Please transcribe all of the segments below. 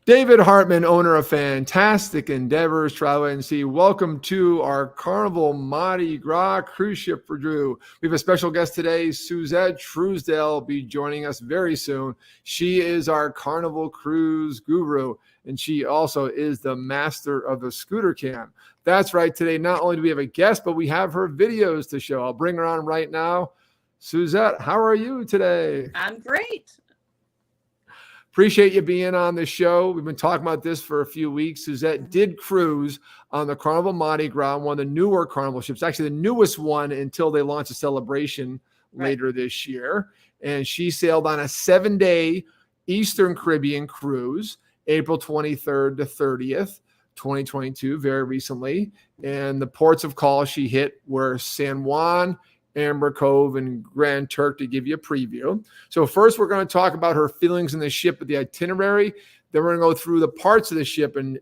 David Hartman, owner of Fantastic Endeavors Travel Agency. Welcome to our Carnival Mardi Gras cruise ship review. We have a special guest today, Suzette Truesdale, will be joining us very soon. She is our Carnival cruise guru, and she also is the master of the scooter cam. That's right. Today, not only do we have a guest, but we have her videos to show. I'll bring her on right now. Suzette, how are you today? I'm great. Appreciate you being on the show. We've been talking about this for a few weeks. Suzette did cruise on the Carnival Mardi Gras, one of the newer Carnival ships, actually the newest one until they launch a celebration later this year. And she sailed on a 7-day Eastern Caribbean cruise, April 23rd to 30th, 2022, very recently. And the ports of call she hit were San Juan, Amber Cove, and Grand Turk, to give you a preview. So first, we're going to talk about her feelings in the ship with the itinerary. Then we're going to go through the parts of the ship. And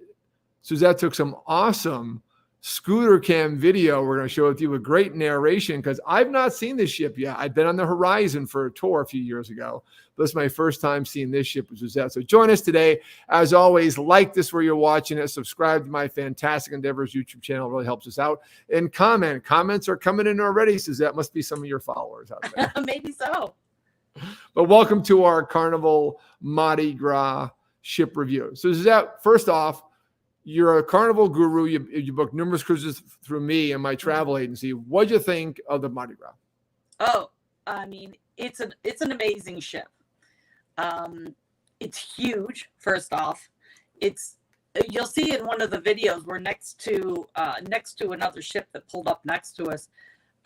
Suzette took some awesome scooter cam video we're going to show with you with great narration, because I've not seen this ship yet. I've been on the Horizon for a tour a few years ago. But this is my first time seeing this ship with Suzette. So join us today. As always, like this where you're watching it. Subscribe to my Fantastic Endeavors YouTube channel. It really helps us out. And comment. Comments are coming in already, Suzette. Must be some of your followers out there. Maybe so. But welcome to our Carnival Mardi Gras ship review. So Suzette, first off, you're a Carnival guru. You booked numerous cruises through me and my travel agency. What'd you think of the Mardi Gras? Oh, I mean, it's an amazing ship. It's huge. First off, you'll see in one of the videos we're next to another ship that pulled up next to us,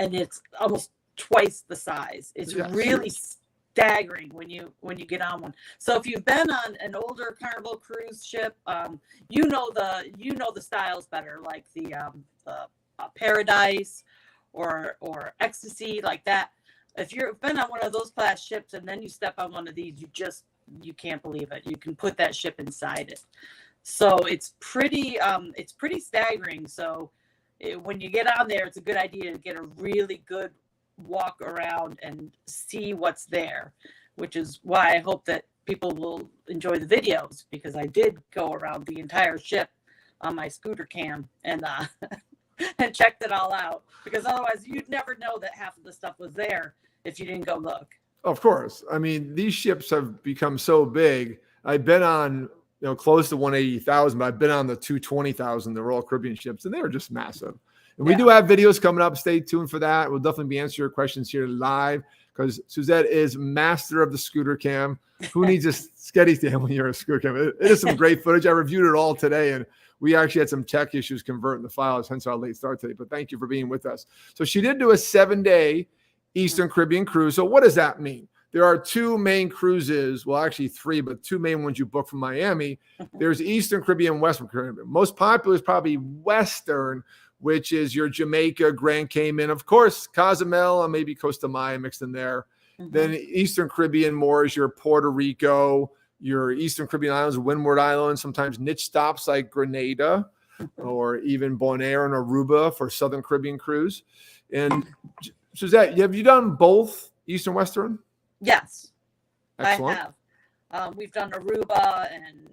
and it's almost twice the size. It's really staggering when you get on one. So if you've been on an older Carnival cruise ship, you know the styles better, like the Paradise or Ecstasy, like that. If you've been on one of those class ships and then you step on one of these, you can't believe it. You can put that ship inside it. So it's pretty staggering. So when you get on there, it's a good idea to get a really good walk around and see what's there, which is why I hope that people will enjoy the videos, because I did go around the entire ship on my scooter cam and and checked it all out, because otherwise you'd never know that half of the stuff was there if you didn't go look. Of course. I mean, these ships have become so big. I've been on, close to 180,000, but I've been on the 220,000, the Royal Caribbean ships, and they were just massive. And we do have videos coming up. Stay tuned for that. We'll definitely be answering your questions here live, because Suzette is master of the scooter cam. Who needs a steady stand when you're a scooter cam? It is some great footage. I reviewed it all today, and we actually had some tech issues converting the files, hence our late start today. But thank you for being with us. So she did do a 7-day Eastern Caribbean cruise. So what does that mean? There are two main cruises. Well, actually three, but two main ones you book from Miami. There's Eastern Caribbean, Western Caribbean. Most popular is probably Western, which is your Jamaica, Grand Cayman, of course, Cozumel, and maybe Costa Maya mixed in there. Then Eastern Caribbean more is your Puerto Rico, your Eastern Caribbean islands, Windward Islands, sometimes niche stops like Grenada or even Bonaire and Aruba for Southern Caribbean cruise. And Suzette, have you done both Eastern Western? Yes, Excellent. I have. We've done Aruba and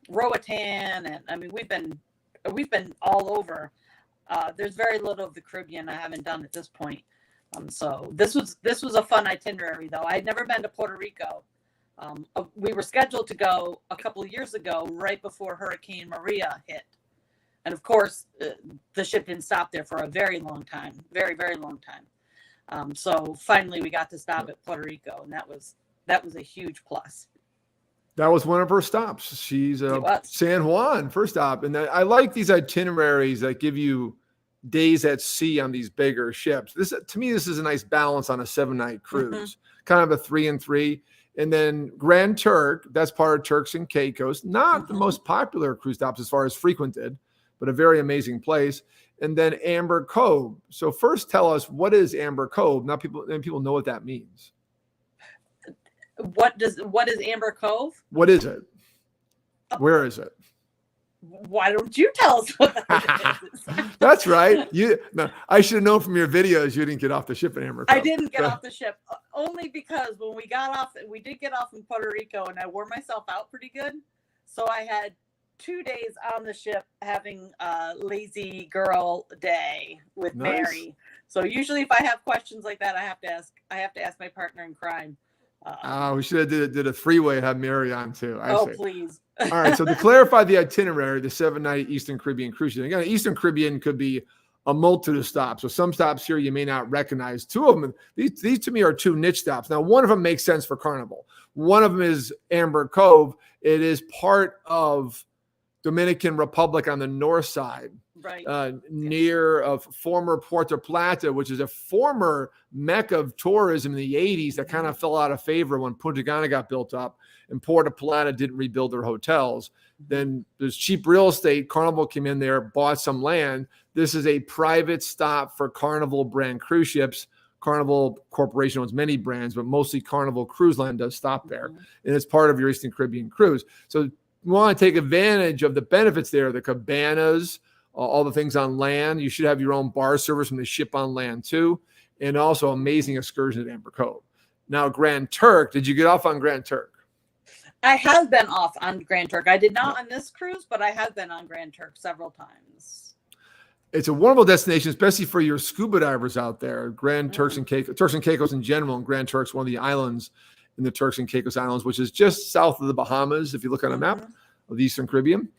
Roatan, and I mean we've been all over. There's very little of the Caribbean I haven't done at this point. So this was a fun itinerary, though. I'd never been to Puerto Rico. We were scheduled to go a couple of years ago, right before Hurricane Maria hit, and of course the ship didn't stop there for a very long time, very long time. So finally we got to stop at Puerto Rico, and that was a huge plus. That was one of her stops. She's San Juan, first stop. And I like these itineraries that give you days at sea on these bigger ships. To me, this is a nice balance on a 7-night cruise, kind of a 3 and 3. And then Grand Turk, that's part of Turks and Caicos, not the most popular cruise stops as far as frequented, but a very amazing place. And then Amber Cove. So first tell us, what is Amber Cove? Now people know what that means. What is Amber Cove? What is it? Where is it? Why don't you tell us what that is? That's right. I should have known from your videos you didn't get off the ship in Amber Cove. I didn't get off the ship, only because when we got off, we did get off in Puerto Rico, and I wore myself out pretty good. So I had 2 days on the ship having a lazy girl day with Nice. Mary. So usually if I have questions like that, I have to ask my partner in crime. We should have did a three-way and have Mary on too. I see. Please. All right. So to clarify the itinerary, the 7-night Eastern Caribbean cruise ship. Again, Eastern Caribbean could be a multitude of stops. So some stops here you may not recognize. Two of them, these to me are two niche stops. Now, one of them makes sense for Carnival. One of them is Amber Cove. It is part of Dominican Republic on the north side, right, near former Puerto Plata, which is a former mecca of tourism in the 80s that kind of fell out of favor when Punta Cana got built up and Puerto Plata didn't rebuild their hotels. Then there's cheap real estate. Carnival came in there, bought some land. This is a private stop for Carnival brand cruise ships. Carnival Corporation owns many brands, but mostly Carnival Cruise Line does stop there. And it's part of your Eastern Caribbean cruise. So you want to take advantage of the benefits there, the cabanas, all the things on land. You should have your own bar service from the ship on land too. And also amazing excursion at Amber Cove. Now, Grand Turk, did you get off on Grand Turk? I have been off on Grand Turk. I did not on this cruise, but I have been on Grand Turk several times. It's a wonderful destination, especially for your scuba divers out there. Turks and Caicos in general, and Grand Turk's one of the islands in the Turks and Caicos Islands, which is just south of the Bahamas, if you look on a map of the Eastern Caribbean.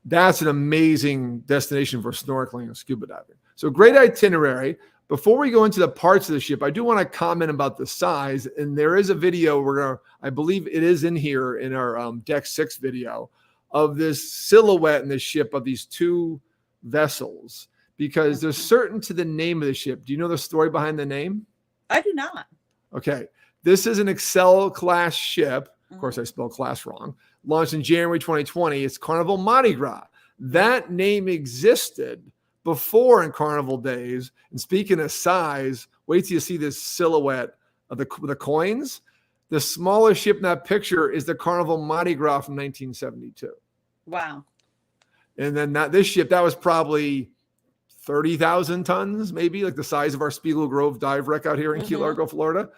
That's an amazing destination for snorkeling and scuba diving. So great itinerary. Before we go into the parts of the ship, I do want to comment about the size. And there is a video I believe it is in here in our Deck 6 video of this silhouette in the ship of these two vessels, because there's certain to the name of the ship. Do you know the story behind the name? I do not. Okay. This is an Excel class ship. Of course, I spelled class wrong. Launched in January 2020. It's Carnival Mardi Gras. That name existed before in Carnival days. And speaking of size, wait till you see this silhouette of the coins. The smallest ship in that picture is the Carnival Mardi Gras from 1972. Wow. And then this ship, that was probably 30,000 tons, maybe like the size of our Spiegel Grove dive wreck out here in Key Largo, Florida.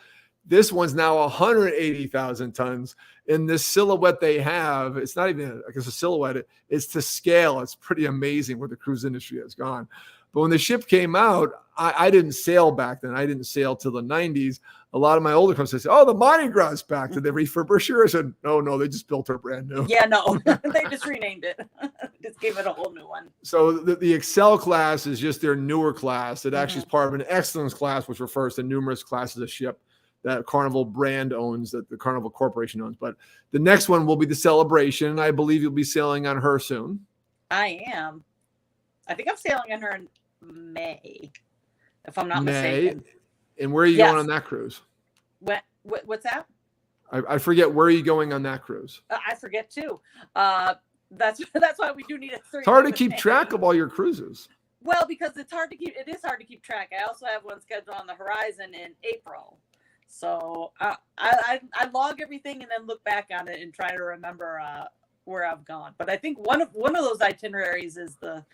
This one's now 180,000 tons. And this silhouette they have, it's not even, I guess, a silhouette. It's to scale. It's pretty amazing where the cruise industry has gone. But when the ship came out, I didn't sail back then. I didn't sail till the 90s. A lot of my older friends said, "Oh, the Mardi Gras is back. Did they refurbish her?" I said, no, they just built her brand new. Yeah, no, they just renamed it. Just gave it a whole new one. So the Excel class is just their newer class. It actually is part of an excellence class, which refers to numerous classes of ship that Carnival brand owns, that the Carnival Corporation owns. But the next one will be the Celebration, and I believe you'll be sailing on her soon. I am. I think I'm sailing on her in May, if I'm not mistaken. And where are you going on that cruise? What's that? I forget. Where are you going on that cruise? I forget too. That's why we do need a 3. It's hard to keep track of all your cruises. Well, because it is hard to keep track. I also have one scheduled on the horizon in April. So I log everything and then look back on it and try to remember where I've gone. But I think one of those itineraries is the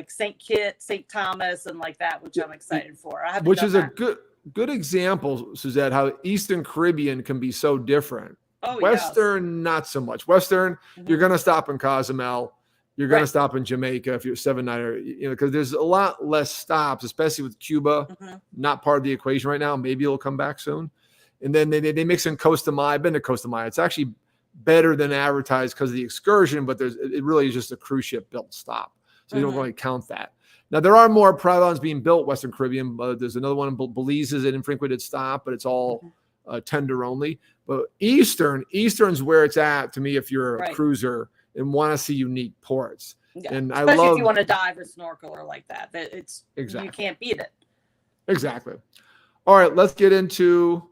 St. Kitts, St. Thomas, and like that, which I'm excited for. Which is a good example, Suzette, how Eastern Caribbean can be so different. Oh, Western, not so much. Western, you're going to stop in Cozumel. You're going to stop in Jamaica if you're 7-nighter, because there's a lot less stops, especially with Cuba, not part of the equation right now. Maybe it'll come back soon. And then they mix in Costa Maya. I've been to Costa Maya. It's actually better than advertised because of the excursion, but it really is just a cruise ship built stop. So you don't really count that. Now, there are more private islands being built, Western Caribbean. There's another one in Belize is an infrequented stop, but it's all tender only. But Eastern's where it's at to me if you're a cruiser and want to see unique ports. Yeah. And especially if you want to dive or snorkel or like that. You can't beat it. Exactly. All right, let's get into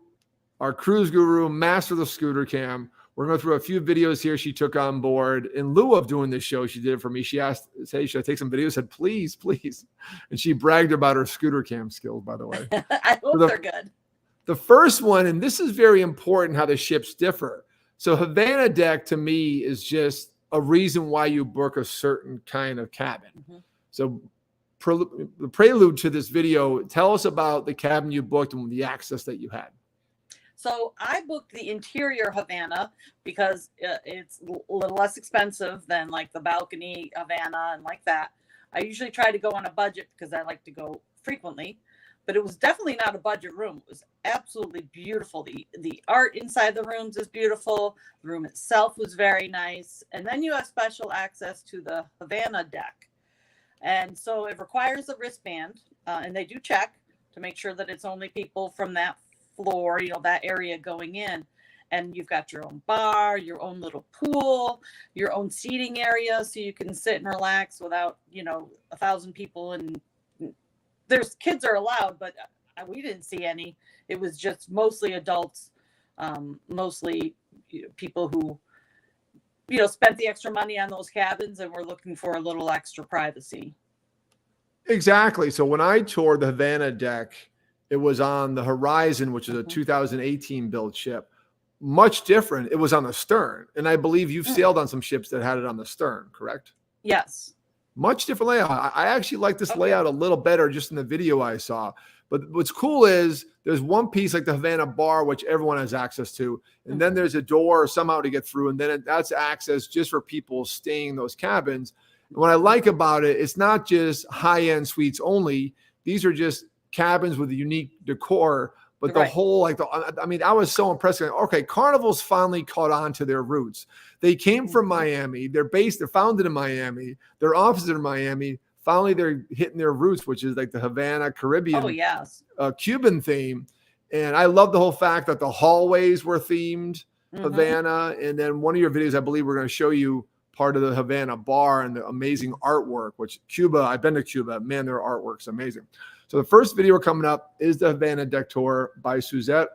our cruise guru, master of the scooter cam. We're going through a few videos here she took on board. In lieu of doing this show, she did it for me. She asked, "Hey, should I take some videos?" I said, please. And she bragged about her scooter cam skills, by the way. I hope they're good. The first one, and this is very important how the ships differ. So Havana Deck to me is just a reason why you book a certain kind of cabin. So the prelude to this video, tell us about the cabin you booked and the access that you had. So I booked the interior Havana because it's a little less expensive than like the balcony Havana and like that. I usually try to go on a budget because I like to go frequently, but it was definitely not a budget room. It was absolutely beautiful. The art inside the rooms is beautiful. The room itself was very nice. And then you have special access to the Havana Deck. And so it requires a wristband, and they do check to make sure that it's only people from that floor, that area going in. And you've got your own bar, your own little pool, your own seating area, so you can sit and relax without 1,000 people. And there's kids are allowed, but we didn't see any. It was just mostly adults, mostly people who spent the extra money on those cabins and were looking for a little extra privacy. Exactly. So when I toured the Havana Deck, it was on the Horizon, which is a 2018 built ship. Much different. It was on the stern. And I believe you've sailed on some ships that had it on the stern, correct? Yes. Much different layout. I actually like this layout a little better just in the video I saw. But what's cool is there's one piece like the Havana bar, which everyone has access to. And then there's a door somehow to get through. And then that's access just for people staying in those cabins. And what I like about it, it's not just high-end suites only. These are just cabins with a unique decor. But the whole, I was so impressed. Okay, Carnival's finally caught on to their roots. They came from Miami. They're founded in Miami. Their offices are in Miami. Finally, they're hitting their roots, which is like the Havana Caribbean Cuban theme. And I love the whole fact that the hallways were themed Havana. And then one of your videos, I believe we're going to show you part of the Havana bar and the amazing artwork, which Cuba, I've been to Cuba. Man, their artwork's amazing. So the first video coming up is the Havana Deck Tour by Suzette,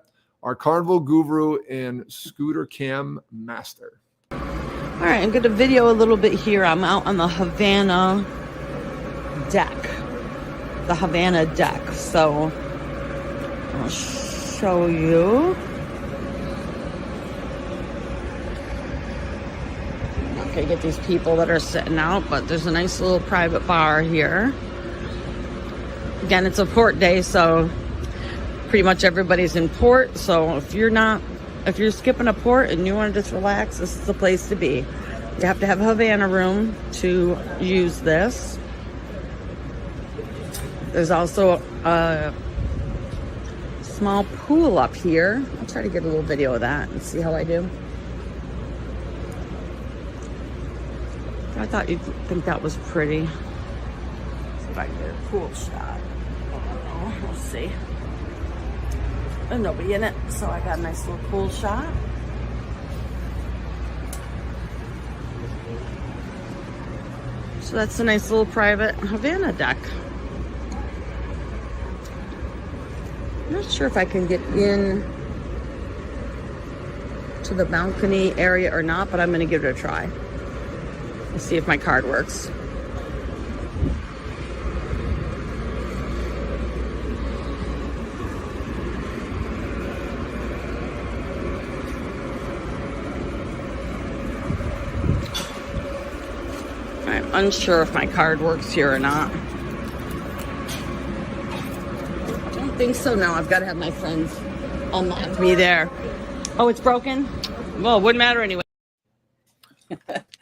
our Carnival guru and scooter cam master. All right, I'm going to video a little bit here. I'm out on the Havana Deck. The Havana Deck. So I'll show you. Okay, get these people that are sitting out, but there's a nice little private bar here. Again, it's a port day, so pretty much everybody's in port. So if you're skipping a port and you want to just relax, this is the place to be. You have to have a Havana room to use this. There's also a small pool up here. I'll try to get a little video of that and see how I do. I thought you'd think that was pretty. See if I can get a cool shot. We'll see. There's nobody in it, so I got a nice little cool shot. So that's a nice little private Havana deck. I'm not sure if I can get in to the balcony area or not, but I'm going to give it a try. Let's see if my card works. I'm unsure if my card works here or not. I don't think so. No, I've got to have my friends unlock me there. Oh, it's broken? Well, it wouldn't matter anyway.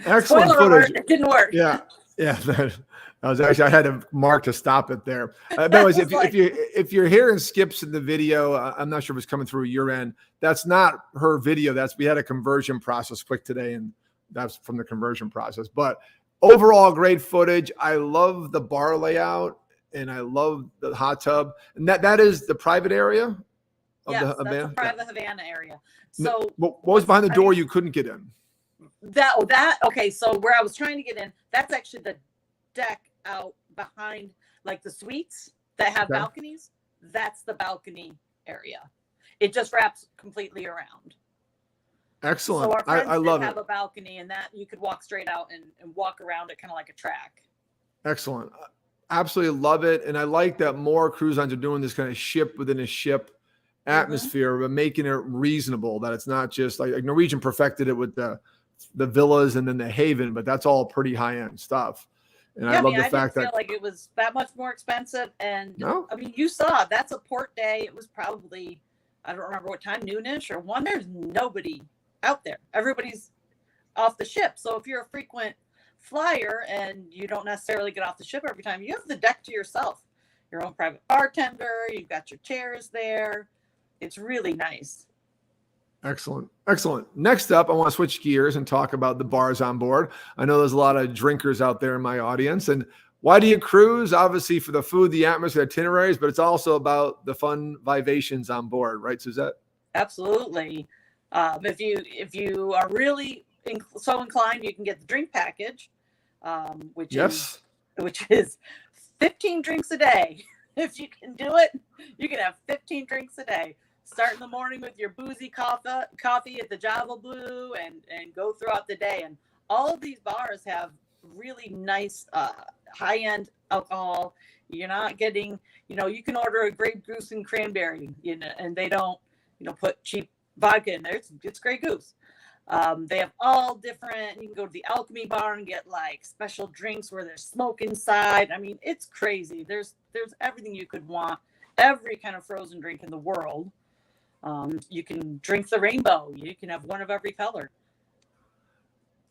Excellent Spoiler footage. alert, it didn't work. Yeah. That was actually, I had to mark to stop it there. Anyways, if you're hearing skips in the video, I'm not sure if it's coming through your end. That's not her video. We had a conversion process quick today, and that's from the conversion process. But overall, great footage. I love the bar layout, and I love the hot tub. And that is the private area of Yes, the that's Havana. the private Havana area. So What was behind the door you couldn't get in? Okay, so where I was trying to get in, that's actually the deck out behind, like the suites that have balconies. That's the balcony area. It just wraps completely around. Excellent. So our friends I love have it. a balcony, and that you could walk straight out and walk around it kind of like a track. Excellent. Absolutely love it. And I like that more cruise lines are doing this kind of ship within a ship atmosphere, but making it reasonable, that it's not just like Norwegian perfected it with the villas and then the haven, but that's all pretty high-end stuff. And I love the fact didn't that feel like it was that much more expensive. And no, I mean, you saw that's a port day. It was probably I don't remember what time, noonish or 1, there's nobody out there. Everybody's off the ship. So if you're a frequent flyer and you don't necessarily get off the ship every time, you have the deck to yourself. Your own private bartender, you've got your chairs there. It's really nice. Excellent. Excellent. Next up, I want to switch gears and talk about the bars on board. I know there's a lot of drinkers out there in my audience. And why do you cruise? Obviously for the food, the atmosphere, itineraries, but it's also about the fun vivations on board, right, Suzette? Absolutely. If you are really so inclined, you can get the drink package, which is 15 drinks a day. If you can do it, you can have 15 drinks a day. Start in the morning with your boozy coffee at the Java Blue and go throughout the day. And all of these bars have really nice high-end alcohol. You're not getting, you can order a Grey Goose and cranberry, and they don't, put cheap vodka in there. It's Grey Goose. They have all different, you can go to the Alchemy bar and get like special drinks where there's smoke inside. I mean, it's crazy. There's everything you could want, every kind of frozen drink in the world. You can drink the rainbow. You can have one of every color.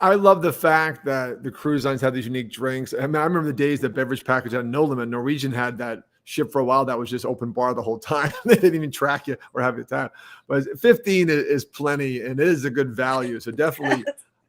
I love the fact that the cruise lines have these unique drinks. I mean, I remember the days that beverage package had no limit. Norwegian had that ship for a while that was just open bar the whole time. They didn't even track you or have your time. But 15 is plenty, and it is a good value. So definitely,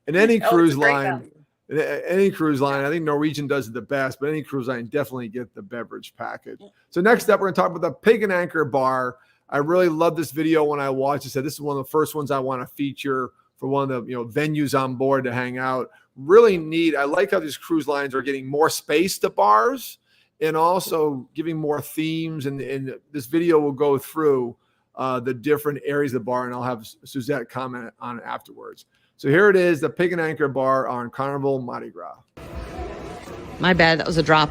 in any cruise line, I think Norwegian does it the best, but any cruise line definitely get the beverage package. So next up, we're going to talk about the Pig and Anchor Bar. I really love this video when I watched it. I said this is one of the first ones I want to feature for one of the venues on board to hang out. Really neat. I like how these cruise lines are getting more space to bars and also giving more themes. And this video will go through the different areas of the bar, and I'll have Suzette comment on it afterwards. So here it is, the Pig and Anchor Bar on Carnival Mardi Gras. My bad, that was a drop.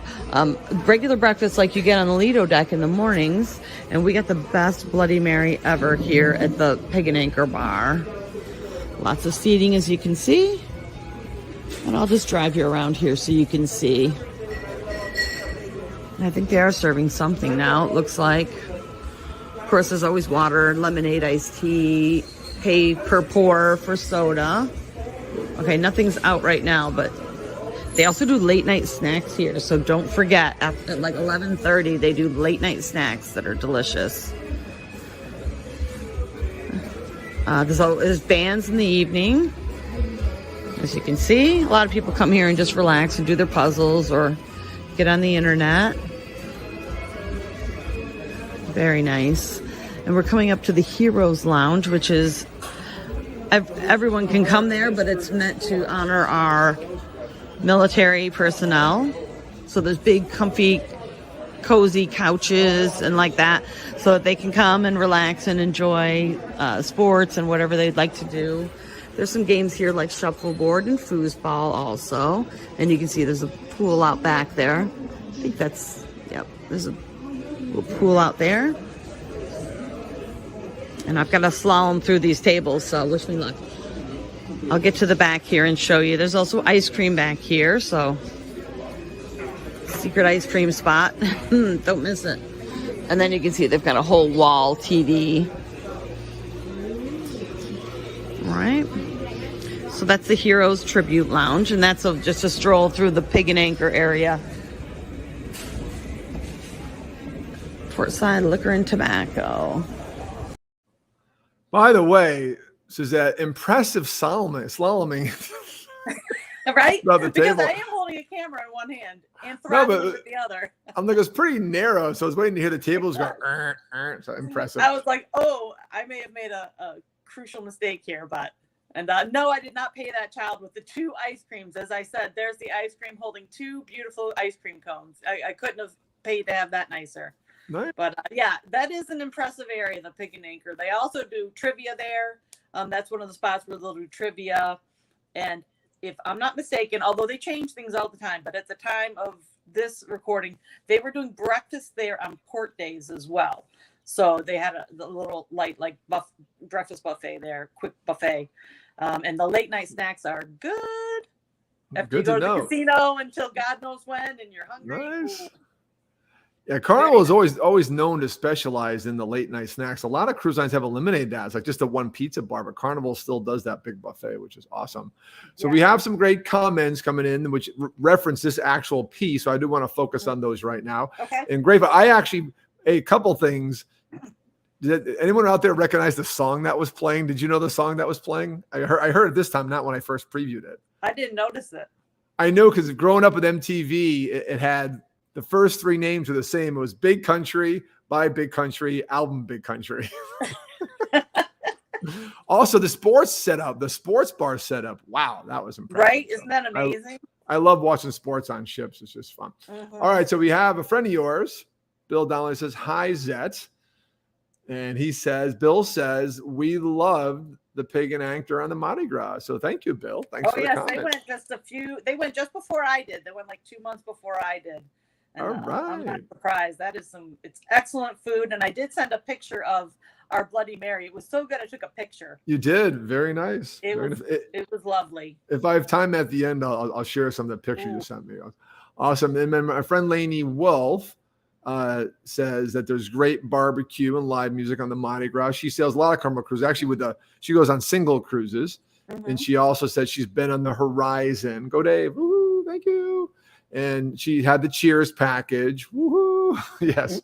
Regular breakfast like you get on the Lido deck in the mornings, and we got the best Bloody Mary ever here at the Pig and Anchor Bar. Lots of seating, as you can see. And I'll just drive you around here so you can see. I think they are serving something now, it looks like. Of course, there's always water, lemonade, iced tea, pay per pour for soda. Okay, nothing's out right now, but they also do late night snacks here. So don't forget, after like 11:30, they do late night snacks that are delicious. There's bands in the evening. As you can see, a lot of people come here and just relax and do their puzzles or get on the internet. Very nice. And we're coming up to the Heroes Lounge, which is, everyone can come there, but it's meant to honor our military personnel. So there's big, comfy, cozy couches and like that, so that they can come and relax and enjoy sports and whatever they'd like to do. There's some games here like shuffleboard and foosball also. And you can see there's a pool out back there. I think that's, yep, there's a little pool out there. And I've got to slalom through these tables, so wish me luck. I'll get to the back here and show you. There's also ice cream back here, so secret ice cream spot. Don't miss it. And then you can see they've got a whole wall TV. All right. So that's the Heroes Tribute Lounge, and that's just a stroll through the Pig and Anchor area. Portside Liquor and Tobacco. By the way, Suzette, impressive slaloming. Right? The because table. I am holding a camera in one hand and throttling with the other. I'm like, it's pretty narrow, so I was waiting to hear the tables go. So impressive. I was like, oh, I may have made a crucial mistake here, but no, I did not pay that child with the 2 ice creams. As I said, there's the ice cream holding 2 beautiful ice cream cones. I couldn't have paid to have that nicer. Nice. But yeah, that is an impressive area, the Pig and Anchor. They also do trivia there. That's one of the spots where they'll do trivia. And if I'm not mistaken, although they change things all the time, but at the time of this recording, they were doing breakfast there on port days as well. So they had the little light breakfast buffet there, quick buffet. And the late night snacks are good. After Good you go to to know. the casino until God knows when and you're hungry. Nice. Yeah, Carnival is always known to specialize in the late night snacks. A lot of cruise lines have eliminated that. It's like just a one pizza bar, but Carnival still does that big buffet, which is awesome. So we have some great comments coming in which reference this actual piece. So I do want to focus on those right now. Okay. And great, but I actually a couple things. Did anyone out there recognize the song that was playing? Did you know the song that was playing? I heard it this time, not when I first previewed it. I didn't notice it. I know because growing up with MTV, it had the first three names were the same. It was Big Country, by Big Country, album Big Country. Also, the sports setup, the sports bar setup. Wow, that was impressive. Right? Isn't that amazing? I love watching sports on ships. It's just fun. All right, so we have a friend of yours, Bill Donnelly, says, hi, Zet. And he says, Bill says, we loved the pig and anchor on the Mardi Gras. So thank you, Bill. Thanks for the comment. They went just before I did. They went like 2 months before I did. And, all right. I'm not surprised. It's excellent food. And I did send a picture of our Bloody Mary. It was so good. I took a picture. You did. Very nice. It was lovely. If I have time at the end, I'll share some of the picture you sent me. Awesome. And then my friend Lainey Wolf says that there's great barbecue and live music on the Mardi Gras. She sails a lot of Carnival cruises. Actually, she goes on single cruises. And she also said she's been on the Horizon. Go Dave. Woo, thank you. And she had the Cheers package. Woohoo. Yes.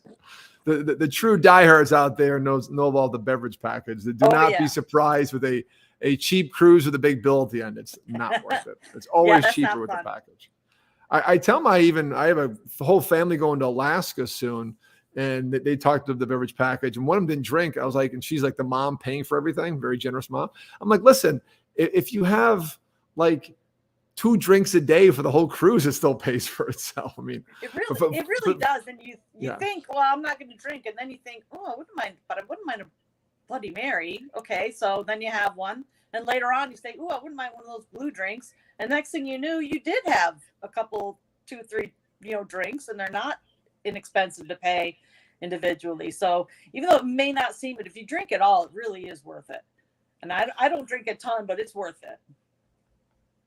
The true diehards out there know all the beverage package. Do not be surprised with a cheap cruise with a big bill at the end. It's not worth it. It's always cheaper with the package. I tell I have a whole family going to Alaska soon, and they talked to the beverage package, and one of them didn't drink. I was like, and she's like the mom paying for everything, very generous mom. I'm like, listen, if you have like 2 drinks a day for the whole cruise, it still pays for itself. I mean, it really does. And you think, well, I'm not going to drink, and then you think, oh, I wouldn't mind a Bloody Mary. Okay, so then you have one, and later on you say, oh, I wouldn't mind one of those blue drinks. And next thing you knew, you did have a couple, 2, 3, drinks, and they're not inexpensive to pay individually. So even though it may not seem it, if you drink it all, it really is worth it. And I don't drink a ton, but it's worth it.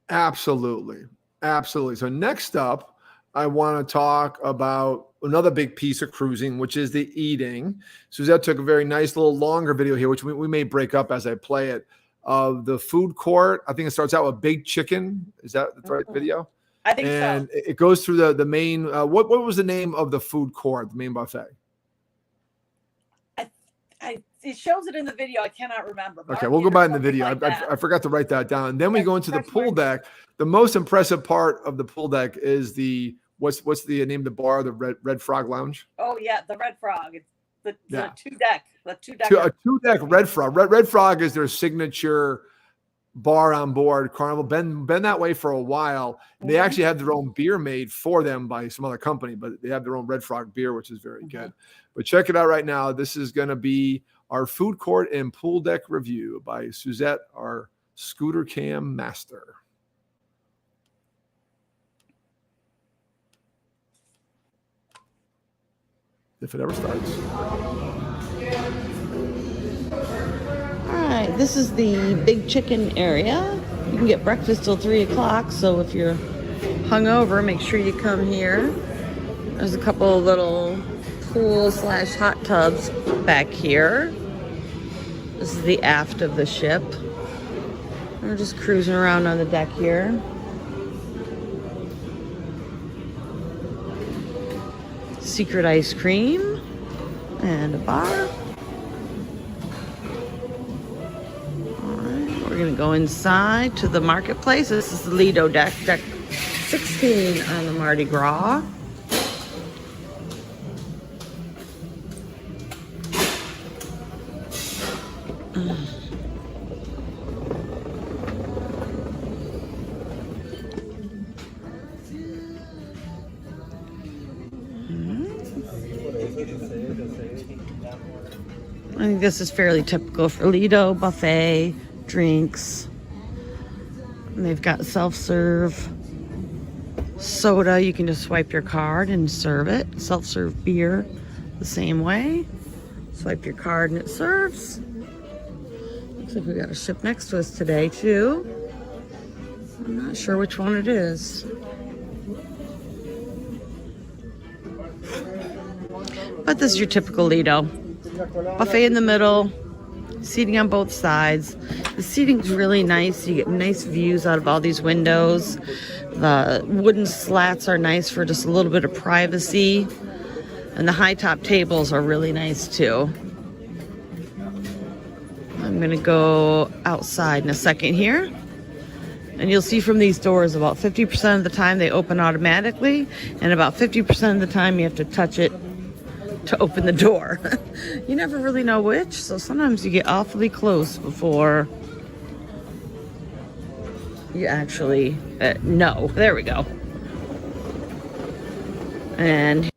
Absolutely. Absolutely. So next up, I want to talk about another big piece of cruising, which is the eating. Suzette took a very nice little longer video here, which we may break up as I play it, of the food court. I think it starts out with Big Chicken. Is that the right video? I think so. And it goes through the main, what was the name of the food court, the main buffet? It shows it in the video. I cannot remember. Okay, we'll go by in the video. I forgot to write that down. And then we go into the pool deck. The most impressive part of the pool deck is the what's the name of the bar? The Red Frog Lounge. Oh yeah, the Red Frog. It's the 2-deck. The 2-deck. A 2-deck Red Frog. Red Frog is their signature bar on board Carnival. Been that way for a while. They actually have their own beer made for them by some other company, but they have their own Red Frog beer, which is very good. But check it out right now. This is going to be our food court and pool deck review by Suzette, our scooter cam master. If it ever starts. All right, this is the Big Chicken area. You can get breakfast till 3 o'clock, so if you're hungover, make sure you come here. There's a couple of little pool/hot tubs back here. This is the aft of the ship. We're just cruising around on the deck here. Secret ice cream and a bar. Alright, we're gonna go inside to the marketplace. This is the Lido deck, deck 16 on the Mardi Gras. I think this is fairly typical for Lido, buffet, drinks. And they've got self-serve soda. You can just swipe your card and serve it. Self-serve beer the same way. Swipe your card and it serves. Looks like we got a ship next to us today too. I'm not sure which one it is. But this is your typical Lido. Buffet in the middle, seating on both sides. The seating's really nice. You get nice views out of all these windows. The wooden slats are nice for just a little bit of privacy. And the high top tables are really nice too. I'm gonna go outside in a second here. And you'll see from these doors about 50% of the time they open automatically, and about 50% of the time you have to touch it to open the door. You never really know which, so sometimes you get awfully close before you actually know. There we go. And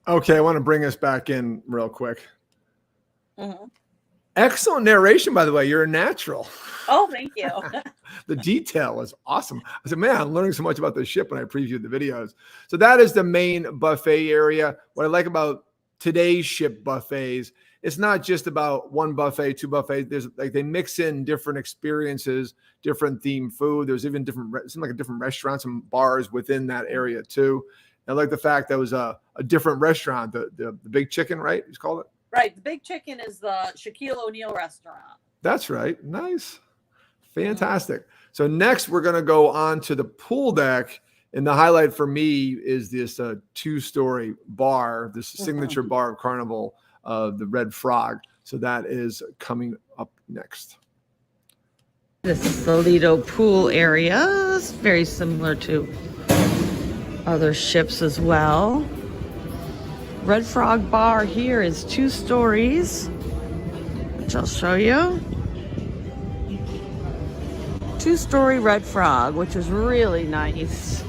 Okay, I want to bring us back in real quick. Mm-hmm. Excellent narration, by the way. You're a natural. Oh, thank you. The detail is awesome. I said, man, I'm learning so much about this ship when I previewed the videos. So that is the main buffet area. What I like about today's ship buffets, it's not just about one buffet, two buffets. There's like they mix in different experiences, different themed food. There's even different, it seems like a different restaurants and bars within that area too. I like the fact that was a different restaurant, the Big Chicken, right? He's called it. Right. The Big Chicken is the Shaquille O'Neal restaurant. That's right. Nice. Fantastic. So next we're going to go on to the pool deck. And the highlight for me is this two-story bar, this signature bar of Carnival, the Red Frog. So that is coming up next. this is the Lido pool area. It's very similar to other ships as well. Red Frog Bar here is 2 stories, which I'll show you. 2-story Red Frog, which is really nice.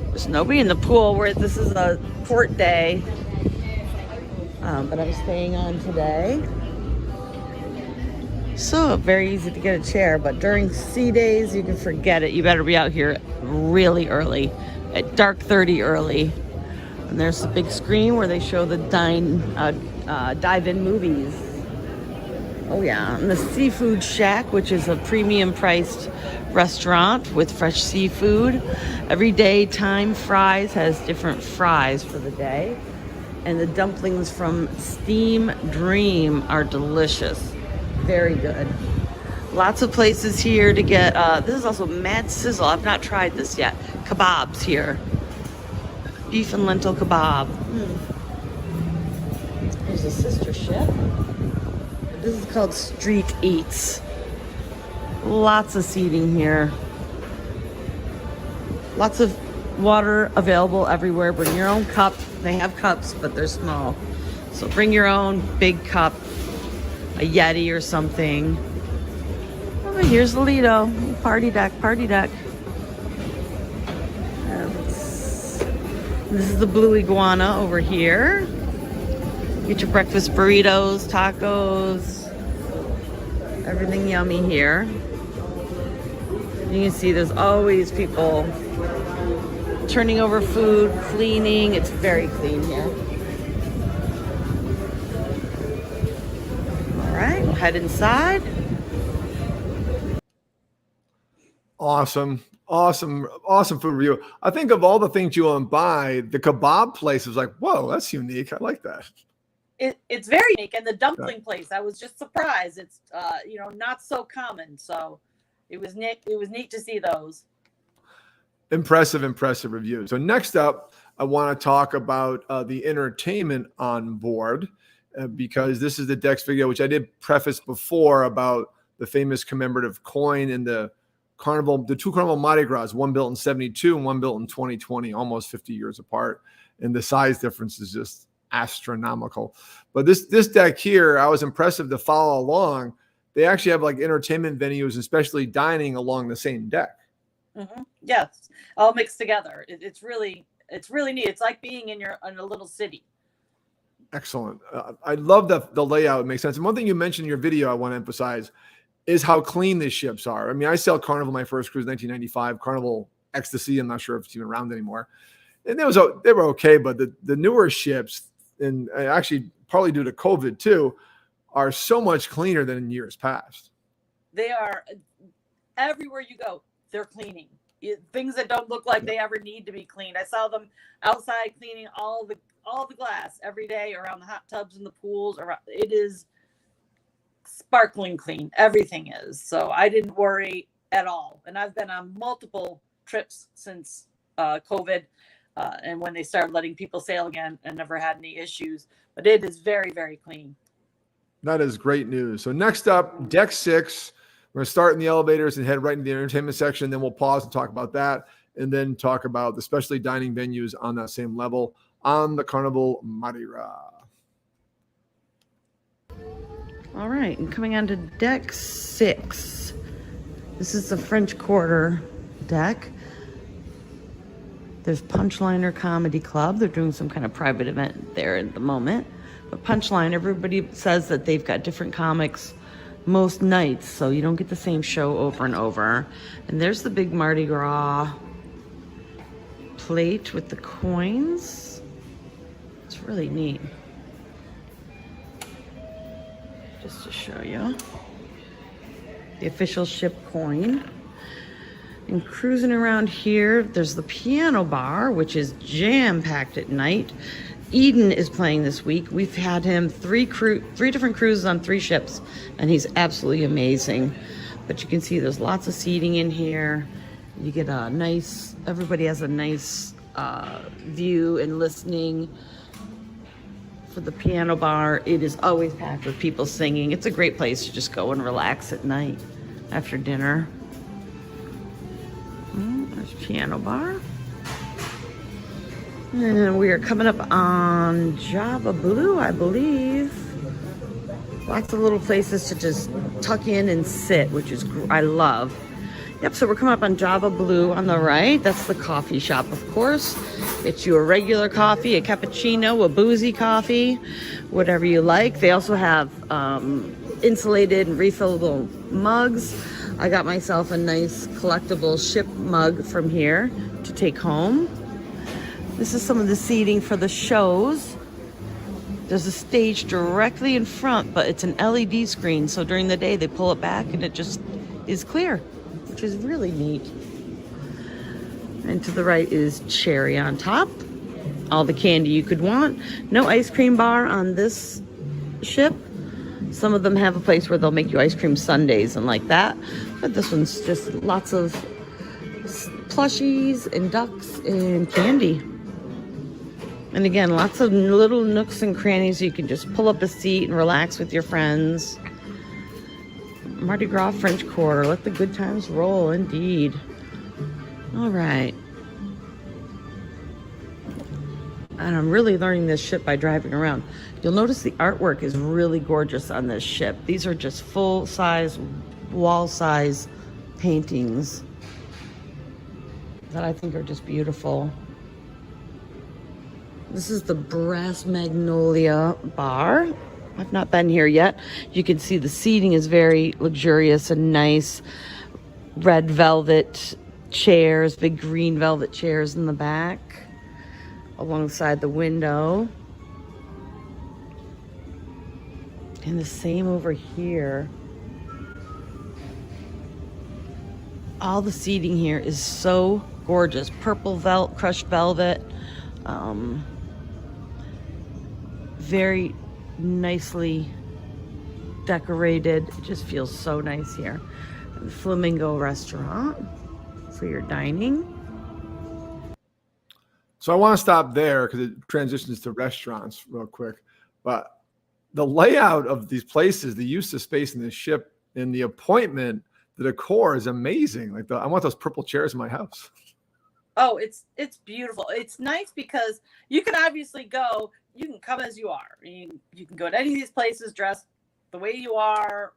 There's nobody in the pool where this is a port day, but I'm staying on today. So very easy to get a chair, but during sea days, you can forget it. You better be out here really early, at dark 30 early. And there's the big screen where they show the dive-in movies. Oh yeah, and the Seafood Shack, which is a premium priced restaurant with fresh seafood. Every day, Time Fries has different fries for the day. And the dumplings from Steam Dream are delicious. Very good. Lots of places here to get, this is also Mad Sizzle. I've not tried this yet. Kebabs here. Beef and lentil kebab. There's a sister ship. This is called Street Eats. Lots of seating here. Lots of water available everywhere. Bring your own cup. They have cups, but they're small. So bring your own big cup, a Yeti or something. Oh, here's the Lido. Party deck, party deck. This is the Blue Iguana over here. Get your breakfast burritos, tacos, everything yummy here. You can see there's always people turning over food, cleaning. It's very clean here. All right, we'll head inside. Awesome. Awesome food review. I think of all the things you want to buy, the kebab place was like, whoa, that's unique. I like that. It's very unique. And the dumpling place, I was just surprised. It's not so common. So it was neat. It was neat to see those. Impressive review. So next up, I want to talk about the entertainment on board because this is the Dex video, which I did preface before about the famous commemorative coin and the two Carnival Mardi Gras, one built in 72 and one built in 2020, almost 50 years apart. And the size difference is just astronomical. But this deck here, I was impressive to follow along. They actually have like entertainment venues and especially dining along the same deck. Mm-hmm. Yes, all mixed together. It's really neat. It's like being in a little city. Excellent. I love the layout. It makes sense. And one thing you mentioned in your video I want to emphasize is how clean these ships are. I mean, I sailed Carnival my first cruise in 1995, Carnival Ecstasy. I'm not sure if it's even around anymore. And they were okay, but the newer ships, and actually partly due to COVID too, are so much cleaner than in years past. They are everywhere you go. They're cleaning things that don't look like they ever need to be cleaned. I saw them outside cleaning all all the glass every day around the hot tubs and the pools. It is sparkling clean. Everything is. So I didn't worry at all. And I've been on multiple trips since COVID and when they started letting people sail again, and never had any issues. But it is very, very clean. That is great news. So next up, deck 6. We're going to start in the elevators and head right into the entertainment section. Then we'll pause and talk about that, and then talk about the specialty dining venues on that same level on the Carnival Mardi Gras. All right, and coming on to deck 6. This is the French Quarter deck. There's Punchliner Comedy Club. They're doing some kind of private event there at the moment. But Punchline, everybody says that they've got different comics most nights, so you don't get the same show over and over. And there's the big Mardi Gras plate with the coins. It's really neat. Just to show you the official ship coin. And cruising around here, there's the piano bar, which is jam-packed at night. Eden is playing this week. We've had him three different cruises on 3 ships, and he's absolutely amazing. But you can see there's lots of seating in here. You get a nice, everybody has a nice view and listening. For the piano bar, it is always packed with people singing. It's a great place to just go and relax at night after dinner. There's piano bar. And we are coming up on Java Blue, I believe. Lots of little places to just tuck in and sit, which is, I love. Yep, so we're coming up on Java Blue on the right. That's the coffee shop, of course. Get you a regular coffee, a cappuccino, a boozy coffee, whatever you like. They also have insulated and refillable mugs. I got myself a nice collectible ship mug from here to take home. This is some of the seating for the shows. There's a stage directly in front, but it's an LED screen, so during the day they pull it back and it just is clear, which is really neat. And to the right is cherry on top. All the candy you could want. No ice cream bar on this ship. Some of them have a place where they'll make you ice cream sundaes and like that. But this one's just lots of plushies and ducks and candy. And again, lots of little nooks and crannies. You can just pull up a seat and relax with your friends. Mardi Gras French Quarter. Let the good times roll, indeed. All right. And I'm really learning this ship by driving around. You'll notice the artwork is really gorgeous on this ship. These are just full-size, wall-size paintings that I think are just beautiful. This is the Brass Magnolia Bar. I've not been here yet. You can see the seating is very luxurious and nice. Red velvet chairs, big green velvet chairs in the back alongside the window. And the same over here. All the seating here is so gorgeous. Purple crushed velvet. Very nicely decorated. It just feels so nice here. And the Flamingo restaurant for your dining. So I want to stop there because it transitions to restaurants real quick. But the layout of these places, the use of space in this ship, and the appointment, the decor is amazing. Like I want those purple chairs in my house. Oh, it's beautiful. It's nice because you can obviously go, you can come as you are. You can go to any of these places dressed the way you are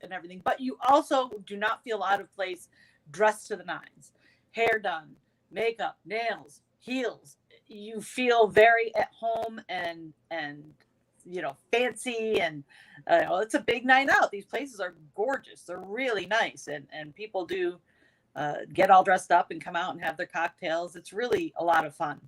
and everything, but you also do not feel out of place dressed to the nines. Hair done, makeup, nails, heels. You feel very at home and fancy, and it's a big night out. These places are gorgeous. They're really nice, and people do get all dressed up and come out and have their cocktails. It's really a lot of fun.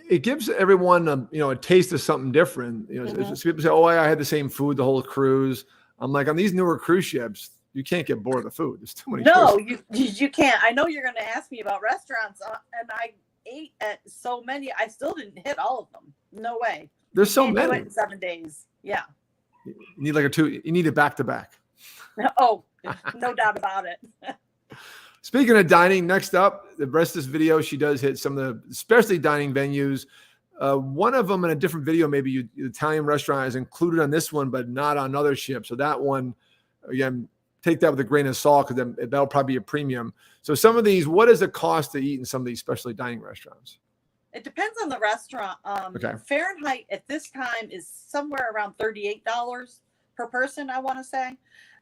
It gives everyone a taste of something different. So people say, "Oh, I had the same food the whole cruise." I'm like, on these newer cruise ships, you can't get bored of the food. There's too many. No, choices. you can't. I know you're going to ask me about restaurants, and ate at so many. I still didn't hit all of them. No way. There's so Can't do many. it in 7 days. Yeah. You need like a two. You need it back to back. Oh, no doubt about it. Speaking of dining, next up, the rest of this video, she does hit some of the especially dining venues. One of them in a different video, maybe the Italian restaurant is included on this one, but not on other ships. So that one, again, take that with a grain of salt because that'll probably be a premium. So some of these, what is the cost to eat in some of these specialty dining restaurants? It depends on the restaurant. Okay. Fahrenheit at this time is somewhere around $38 per person, I want to say.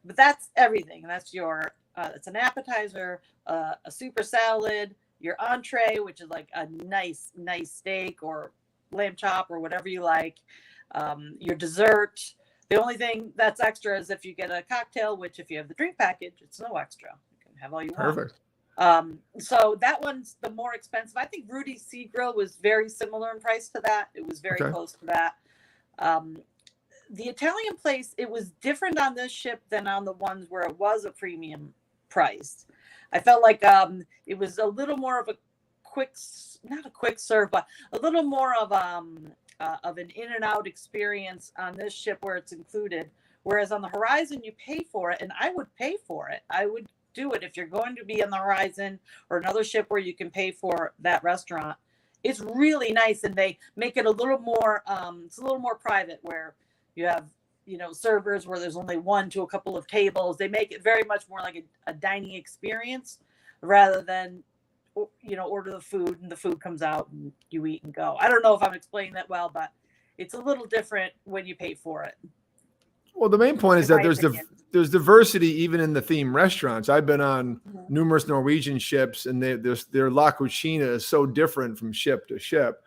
But that's everything. That's your, it's an appetizer, a super salad, your entree, which is like a nice steak or lamb chop or whatever you like, your dessert. The only thing that's extra is if you get a cocktail, which if you have the drink package, it's no extra. You can have all you want. Perfect. So that one's the more expensive. I think Rudy's Sea Grill was very similar in price to that. It was very close to that. The Italian place, it was different on this ship than on the ones where it was a premium price. I felt like it was a little more of a not a quick serve, but a little more of an in and out experience on this ship where it's included. Whereas on the Horizon, you pay for it, and I would pay for it. I would do it if you're going to be on the Horizon or another ship where you can pay for that restaurant. It's really nice, and they make it a little more. It's a little more private, where you have servers where there's only one to a couple of tables. They make it very much more like a dining experience rather than order the food and the food comes out and you eat and go. I don't know if I'm explaining that well, but it's a little different when you pay for it. Well, the main point is that there's diversity even in the theme restaurants. I've been on numerous Norwegian ships, and their La Cucina is so different from ship to ship.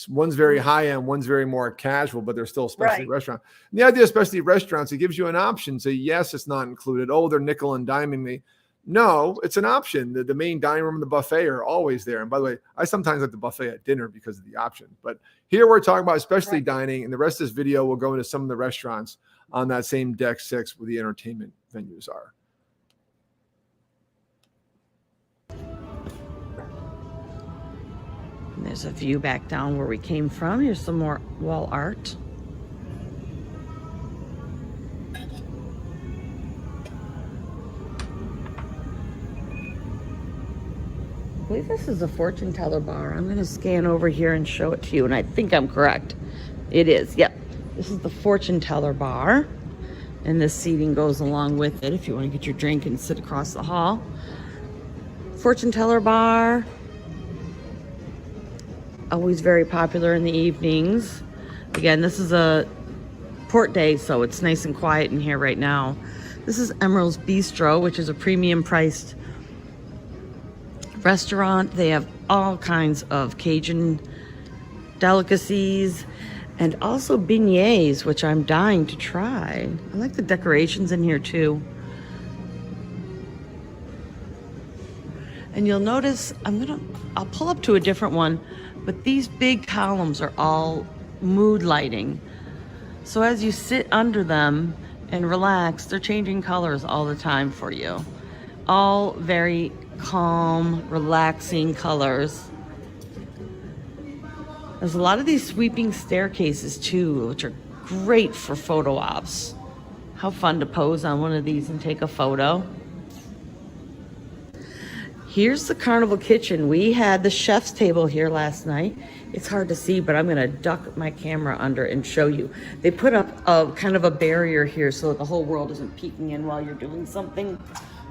One's very high end, one's very more casual, but they're still specialty restaurant. And the idea of specialty restaurants, it gives you an option. Say, yes, it's not included. Oh, they're nickel and diming me. No, it's an option. The main dining room and the buffet are always there. And by the way, I sometimes like the buffet at dinner because of the option. But here we're talking about specialty dining, and the rest of this video will go into some of the restaurants on that same deck 6 where the entertainment venues are. And there's a view back down where we came from. Here's some more wall art. I believe this is a fortune teller bar. I'm going to scan over here and show it to you, and I think I'm correct. It is. Yep. This is the fortune teller bar, and this seating goes along with it if you want to get your drink and sit across the hall. Fortune teller bar. Always very popular in the evenings. Again, this is a port day, so it's nice and quiet in here right now. This is Emerald's Bistro, which is a premium priced restaurant. They have all kinds of Cajun delicacies and also beignets, which I'm dying to try. I like the decorations in here too. And you'll notice, I'll pull up to a different one, but these big columns are all mood lighting. So as you sit under them and relax, they're changing colors all the time for you. All very calm, relaxing colors. There's a lot of these sweeping staircases too, which are great for photo ops. How fun to pose on one of these and take a photo. Here's the Carnival kitchen. We had the chef's table here last night. It's hard to see, but I'm gonna duck my camera under and show you. They put up a kind of a barrier here so that the whole world isn't peeking in while you're doing something.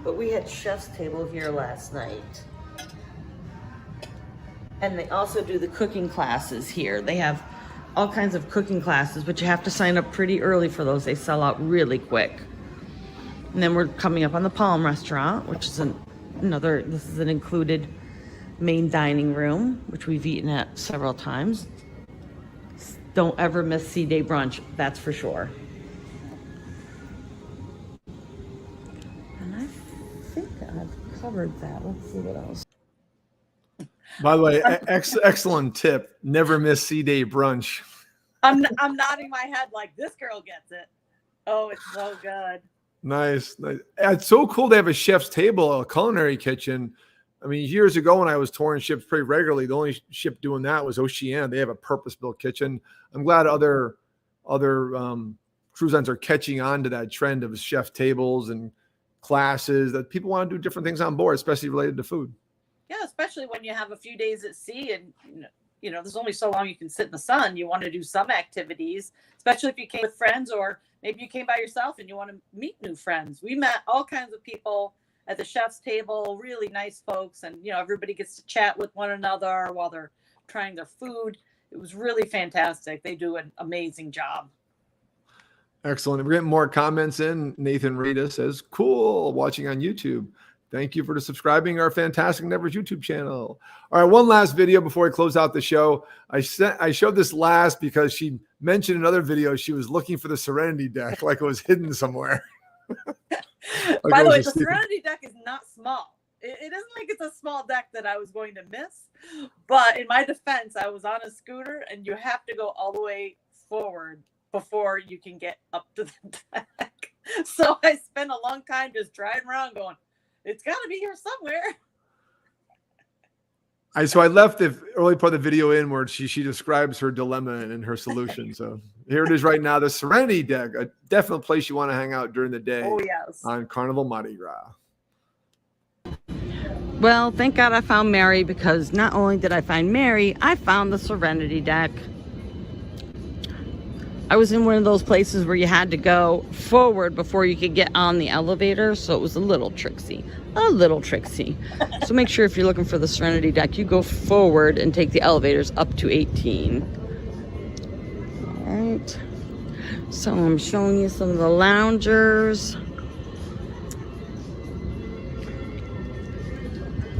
But we had chef's table here last night. And they also do the cooking classes here. They have all kinds of cooking classes, but you have to sign up pretty early for those. They sell out really quick. And then we're coming up on the Palm Restaurant, which is this is an included main dining room, which we've eaten at several times. Don't ever miss Sea Day brunch, that's for sure. And I think I've covered that. Let's see what else. By the way, excellent tip. Never miss Sea Day brunch. I'm nodding my head like this girl gets it. Oh, it's so good. Nice. It's so cool to have a chef's table, a culinary kitchen. I mean, years ago when I was touring ships pretty regularly, the only ship doing that was Oceania. They have a purpose-built kitchen. I'm glad other cruise lines are catching on to that trend of chef tables and classes, that people want to do different things on board, especially related to food. Yeah, especially when you have a few days at sea and, you know, there's only so long you can sit in the sun. You want to do some activities, especially if you came with friends, or maybe you came by yourself and you want to meet new friends. We met all kinds of people at the chef's table, really nice folks. And, you know, everybody gets to chat with one another while they're trying their food. It was really fantastic. They do an amazing job. Excellent. We're getting more comments in. Nathan Rita says, cool, watching on YouTube. Thank you for subscribing our Fantastic Nevers YouTube channel. All right, one last video before we close out the show. I showed this last because she mentioned in another video she was looking for the Serenity Deck like it was hidden somewhere. By the way, the Serenity Deck is not small. It isn't like it's a small deck that I was going to miss. But in my defense, I was on a scooter, and you have to go all the way forward before you can get up to the deck. So I spent a long time just driving around going, it's got to be here somewhere. So I left the early part of the video in where she describes her dilemma and her solution. So here it is right now. The Serenity Deck, a definite place you want to hang out during the day. Oh, yes. On Carnival Mardi Gras. Well, thank God I found Mary, because not only did I find Mary, I found the Serenity Deck. I was in one of those places where you had to go forward before you could get on the elevator, so it was a little tricksy. So make sure if you're looking for the Serenity Deck, you go forward and take the elevators up to 18. All right. So I'm showing you some of the loungers.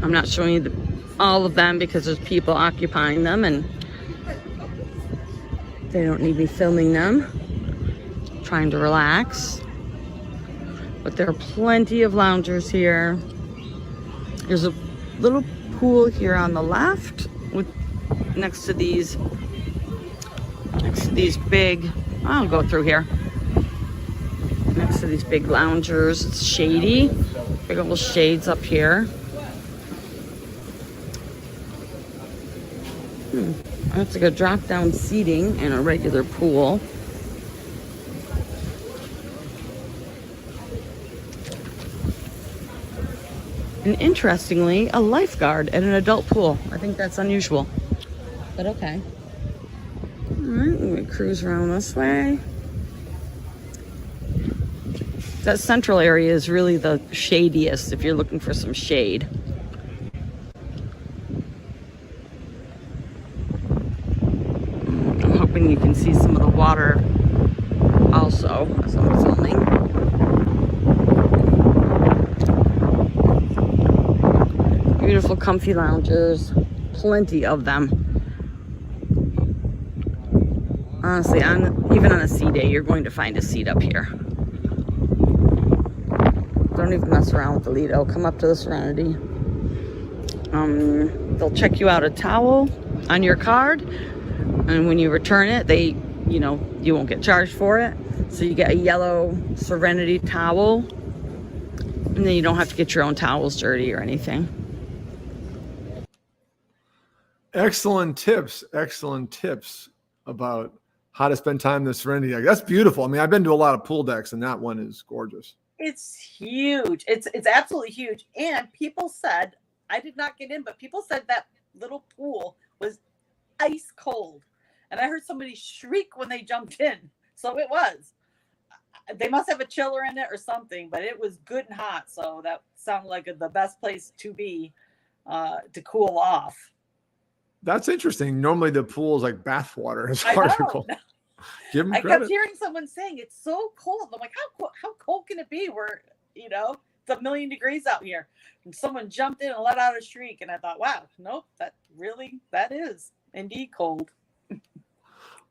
I'm not showing you all of them because there's people occupying them and they don't need me filming them. Trying to relax. But there are plenty of loungers here. There's a little pool here on the left with next to these big, I'll go through here. Next to these big loungers. It's shady. Big old shades up here. That's like a drop-down seating and a regular pool. And interestingly, a lifeguard at an adult pool. I think that's unusual, but okay. All right, we cruise around this way. That central area is really the shadiest if you're looking for some shade. You can see some of the water also as I'm filming. Beautiful comfy loungers, plenty of them. Honestly, even on a sea day, you're going to find a seat up here. Don't even mess around with the Lido. Come up to the Serenity. They'll check you out a towel on your card. And when you return it, you won't get charged for it. So you get a yellow Serenity towel. And then you don't have to get your own towels dirty or anything. Excellent tips about how to spend time in the Serenity Deck. That's beautiful. I mean, I've been to a lot of pool decks, and that one is gorgeous. It's huge. It's absolutely huge. And people said, I did not get in, but people said that little pool was ice cold. And I heard somebody shriek when they jumped in. So it was. They must have a chiller in it or something, but it was good and hot. So that sounded like the best place to be to cool off. That's interesting. Normally the pool is like bath water. It's hard to cool. Give them credit. I kept hearing someone saying it's so cold. I'm like, how cold can it be? Where, it's 1,000,000 degrees out here. And someone jumped in and let out a shriek. And I thought, wow, nope, that is indeed cold.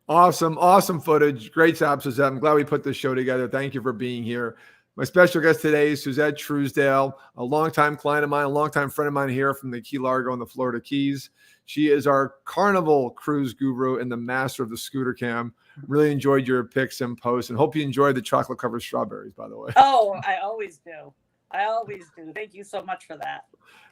Awesome footage. Great job, Suzette. I'm glad we put this show together. Thank you for being here. My special guest today is Suzette Truesdale, a longtime client of mine, a longtime friend of mine here from the Key Largo and the Florida Keys. She is our Carnival cruise guru and the master of the scooter cam. Really enjoyed your pics and posts, and hope you enjoyed the chocolate covered strawberries, by the way. Oh, I always do. I always do. Thank you so much for that.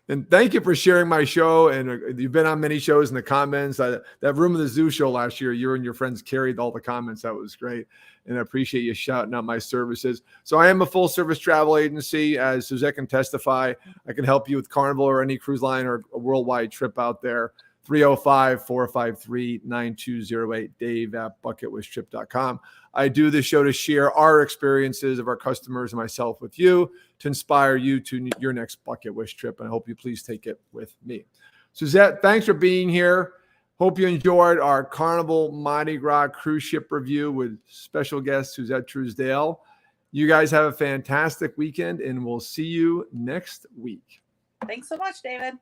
And thank you for sharing my show. And you've been on many shows in the comments. That Room of the Zoo show last year, you and your friends carried all the comments. That was great. And I appreciate you shouting out my services. So I am a full service travel agency. As Suzette can testify, I can help you with Carnival or any cruise line or a worldwide trip out there. 305-453-9208, dave@bucketwishtrip.com. I do this show to share our experiences of our customers and myself with you to inspire you to your next bucket wish trip. And I hope you please take it with me. Suzette, thanks for being here. Hope you enjoyed our Carnival Mardi Gras cruise ship review with special guest Suzette Truesdale. You guys have a fantastic weekend, and we'll see you next week. Thanks so much, David.